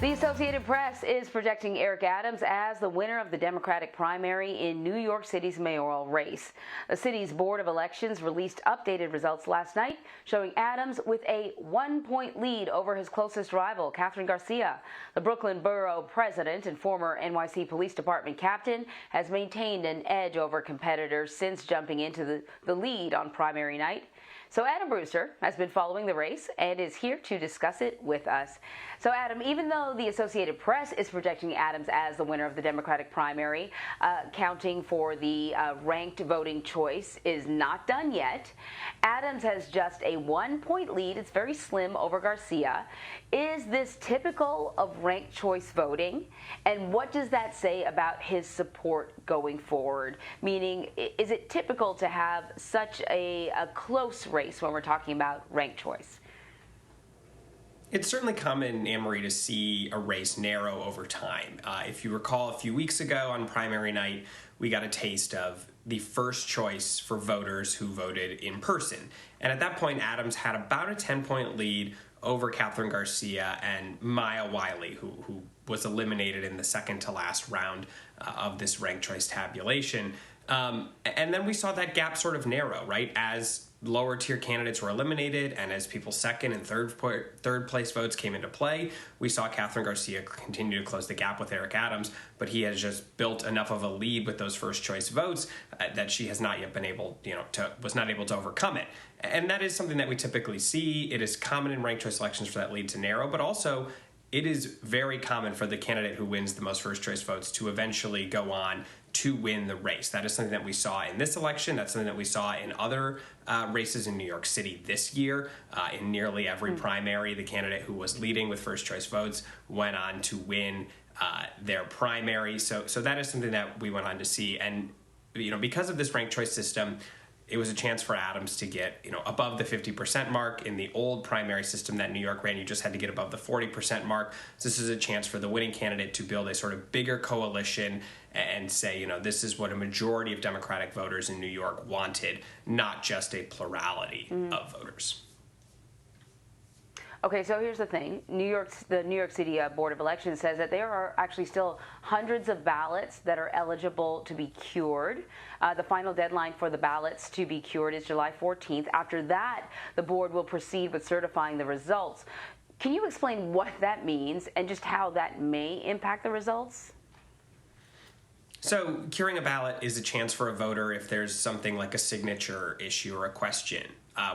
The Associated Press is projecting Eric Adams as the winner of the Democratic primary in New York City's mayoral race. The city's Board of Elections released updated results last night, showing Adams with a 1-point lead over his closest rival, Kathryn Garcia. The Brooklyn Borough president and former NYC Police Department captain has maintained an edge over competitors since jumping into the lead on primary night. So Adam Brewster has been following the race and is here to discuss it with us. So Adam, even though the Associated Press is projecting Adams as the winner of the Democratic primary, counting for the ranked voting choice is not done yet. Adams has just a 1-point lead. It's very slim over Garcia. Is this typical of ranked choice voting? And what does that say about his support going forward? Meaning, is it typical to have such a close race when we're talking about ranked choice? It's certainly common, Anne-Marie, to see a race narrow over time. If you recall, a few weeks ago on primary night, we got a taste of the first choice for voters who voted in person. And at that point, Adams had about a 10-point lead over Kathryn Garcia and Maya Wiley, who was eliminated in the second to last round of this ranked choice tabulation. And then we saw that gap sort of narrow, right? As lower tier candidates were eliminated and as people's second and third place votes came into play, we saw Kathryn Garcia continue to close the gap with Eric Adams, but he has just built enough of a lead with those first choice votes that she has not yet been able, was not able to overcome it. And that is something that we typically see. It is common in ranked choice elections for that lead to narrow, but also it is very common for the candidate who wins the most first choice votes to eventually go on to win the race. That is something that we saw in this election. That's something that we saw in other races in New York City this year. In nearly every primary, the candidate who was leading with first choice votes went on to win their primary. So that is something that we went on to see. And because of this ranked choice system, it was a chance for Adams to get, above the 50% mark. In the old primary system that New York ran, you just had to get above the 40% mark. So this is a chance for the winning candidate to build a sort of bigger coalition and say, this is what a majority of Democratic voters in New York wanted, not just a plurality of voters. Okay, so here's the thing. The New York City Board of Elections says that there are actually still hundreds of ballots that are eligible to be cured. The final deadline for the ballots to be cured is July 14th. After that, the board will proceed with certifying the results. Can you explain what that means and just how that may impact the results? So curing a ballot is a chance for a voter if there's something like a signature issue or a question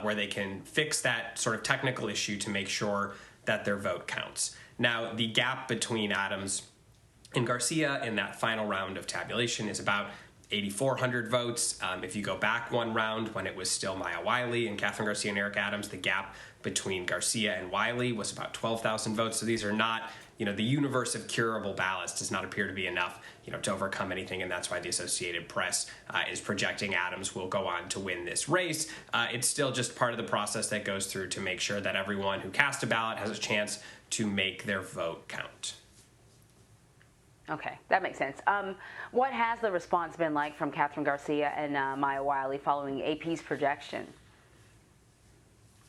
where they can fix that sort of technical issue to make sure that their vote counts. Now, the gap between Adams and Garcia in that final round of tabulation is about 8,400 votes. If you go back one round when it was still Maya Wiley and Kathryn Garcia and Eric Adams, the gap between Garcia and Wiley was about 12,000 votes. So these are not, the universe of curable ballots does not appear to be enough, to overcome anything, and that's why the Associated Press is projecting Adams will go on to win this race. It's still just part of the process that goes through to make sure that everyone who cast a ballot has a chance to make their vote count. Okay, that makes sense. What has the response been like from Kathryn Garcia and Maya Wiley following AP's projection?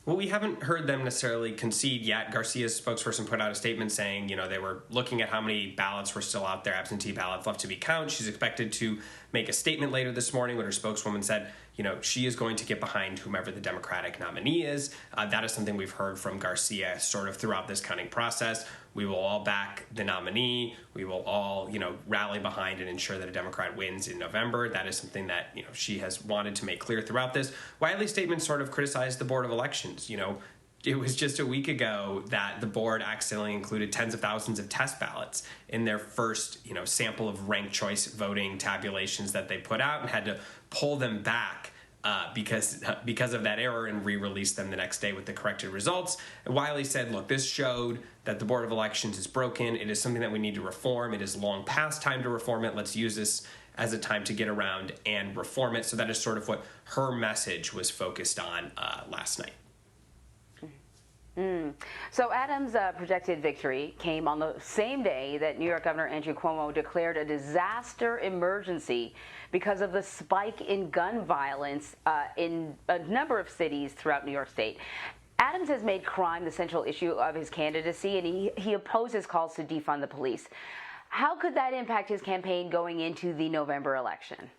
Well, we haven't heard them necessarily concede yet. Garcia's spokesperson put out a statement saying, they were looking at how many ballots were still out there, absentee ballots left to be counted. She's expected to make a statement later this morning when her spokeswoman said, she is going to get behind whomever the Democratic nominee is. That is something we've heard from Garcia sort of throughout this counting process. We will all back the nominee. We will all, rally behind and ensure that a Democrat wins in November. That is something that, she has wanted to make clear throughout this. Wiley's statement sort of criticized the Board of Elections. It was just a week ago that the board accidentally included tens of thousands of test ballots in their first, sample of ranked choice voting tabulations that they put out and had to pull them back because of that error and re-release them the next day with the corrected results. And Wiley said, look, this showed that the Board of Elections is broken. It is something that we need to reform. It is long past time to reform it. Let's use this as a time to get around and reform it. So that is sort of what her message was focused on last night. So Adams' projected victory came on the same day that New York Governor Andrew Cuomo declared a disaster emergency because of the spike in gun violence in a number of cities throughout New York State. Adams has made crime the central issue of his candidacy, and he opposes calls to defund the police. How could that impact his campaign going into the November election?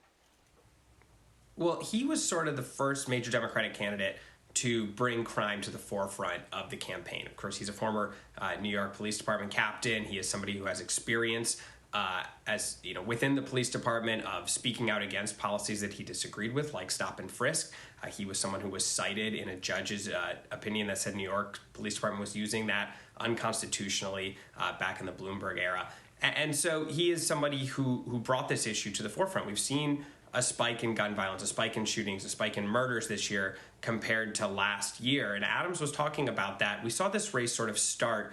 Well, he was sort of the first major Democratic candidate to bring crime to the forefront of the campaign. Of course, he's a former New York Police Department captain. He is somebody who has experience as within the police department of speaking out against policies that he disagreed with, like stop and frisk. He was someone who was cited in a judge's opinion that said New York Police Department was using that unconstitutionally back in the Bloomberg era. And so he is somebody who brought this issue to the forefront. We've seen a spike in gun violence, a spike in shootings, a spike in murders this year compared to last year. And Adams was talking about that. We saw this race sort of start,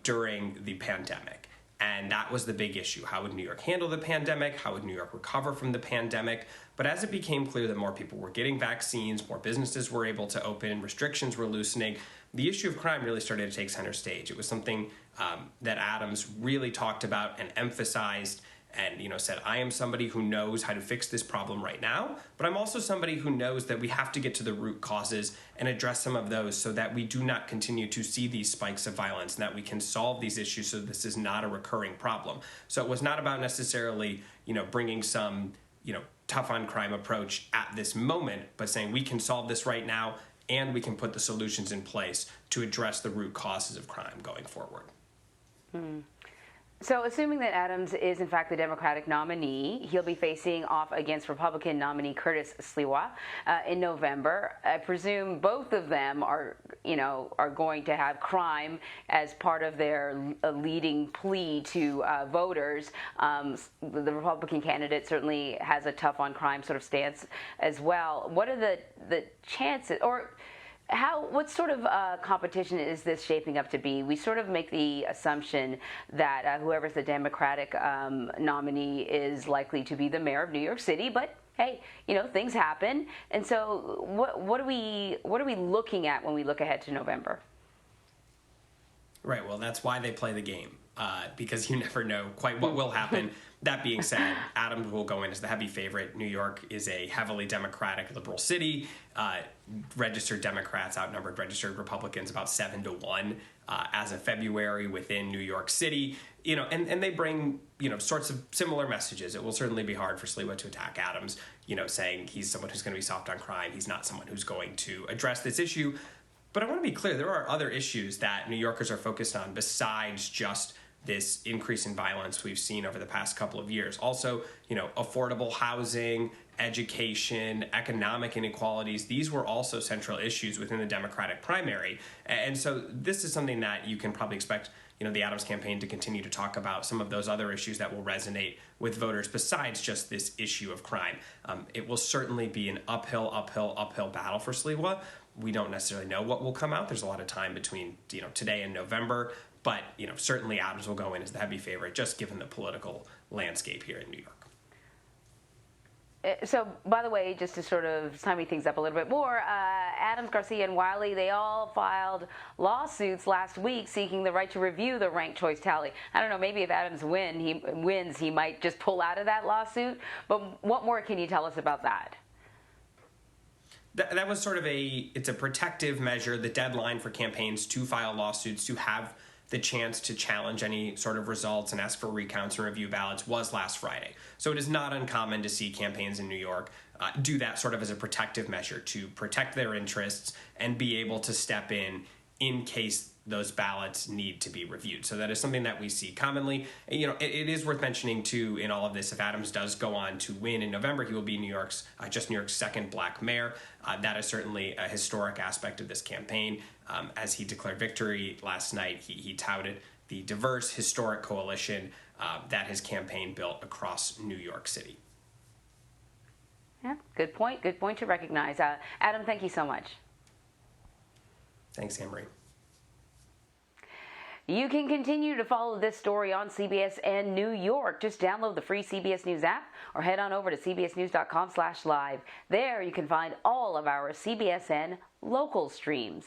during the pandemic. And that was the big issue. How would New York handle the pandemic? How would New York recover from the pandemic? But as it became clear that more people were getting vaccines, more businesses were able to open, restrictions were loosening, the issue of crime really started to take center stage. It was something that Adams really talked about and emphasized and said, I am somebody who knows how to fix this problem right now, but I'm also somebody who knows that we have to get to the root causes and address some of those so that we do not continue to see these spikes of violence and that we can solve these issues so this is not a recurring problem. So it was not about necessarily, bringing some, tough on crime approach at this moment, but saying we can solve this right now and we can put the solutions in place to address the root causes of crime going forward. So assuming that Adams is in fact the Democratic nominee, he'll be facing off against Republican nominee Curtis Sliwa in November. I presume both of them are going to have crime as part of their leading plea to voters. The Republican candidate certainly has a tough on crime sort of stance as well. What are the chances, or what sort of competition is this shaping up to be? We sort of make the assumption that whoever's the Democratic nominee is likely to be the mayor of New York City, but hey, things happen. And so what are we looking at when we look ahead to November? Right, well, that's why they play the game, because you never know quite what will happen. That being said, Adams will go in as the heavy favorite. New York is a heavily Democratic liberal city. Registered Democrats outnumbered registered Republicans about 7-1 as of February within New York City. And they bring, sorts of similar messages. It will certainly be hard for Sliwa to attack Adams, saying he's someone who's going to be soft on crime. He's not someone who's going to address this issue. But I want to be clear, there are other issues that New Yorkers are focused on besides just this increase in violence we've seen over the past couple of years. Also, affordable housing, education, economic inequalities, these were also central issues within the Democratic primary. And so this is something that you can probably expect, the Adams campaign to continue to talk about some of those other issues that will resonate with voters besides just this issue of crime. It will certainly be an uphill battle for Sliwa. We don't necessarily know what will come out. There's a lot of time between, today and November. But, certainly Adams will go in as the heavy favorite, just given the political landscape here in New York. So, by the way, just to sort of timing things up a little bit more, Adams, Garcia, and Wiley, they all filed lawsuits last week seeking the right to review the ranked choice tally. I don't know, maybe if Adams wins, he might just pull out of that lawsuit. But what more can you tell us about that? That was sort of it's a protective measure. The deadline for campaigns to file lawsuits, to have the chance to challenge any sort of results and ask for recounts and review ballots, was last Friday. So it is not uncommon to see campaigns in New York do that sort of as a protective measure to protect their interests and be able to step in case those ballots need to be reviewed. So that is something that we see commonly. And, it is worth mentioning too in all of this, if Adams does go on to win in November, he will be New York's second black mayor. That is certainly a historic aspect of this campaign. As he declared victory last night, he touted the diverse historic coalition that his campaign built across New York City. Yeah, good point to recognize. Adam, thank you so much. Thanks, Anne-Marie. You can continue to follow this story on CBSN New York. Just download the free CBS News app or head on over to cbsnews.com/live. There you can find all of our CBSN local streams.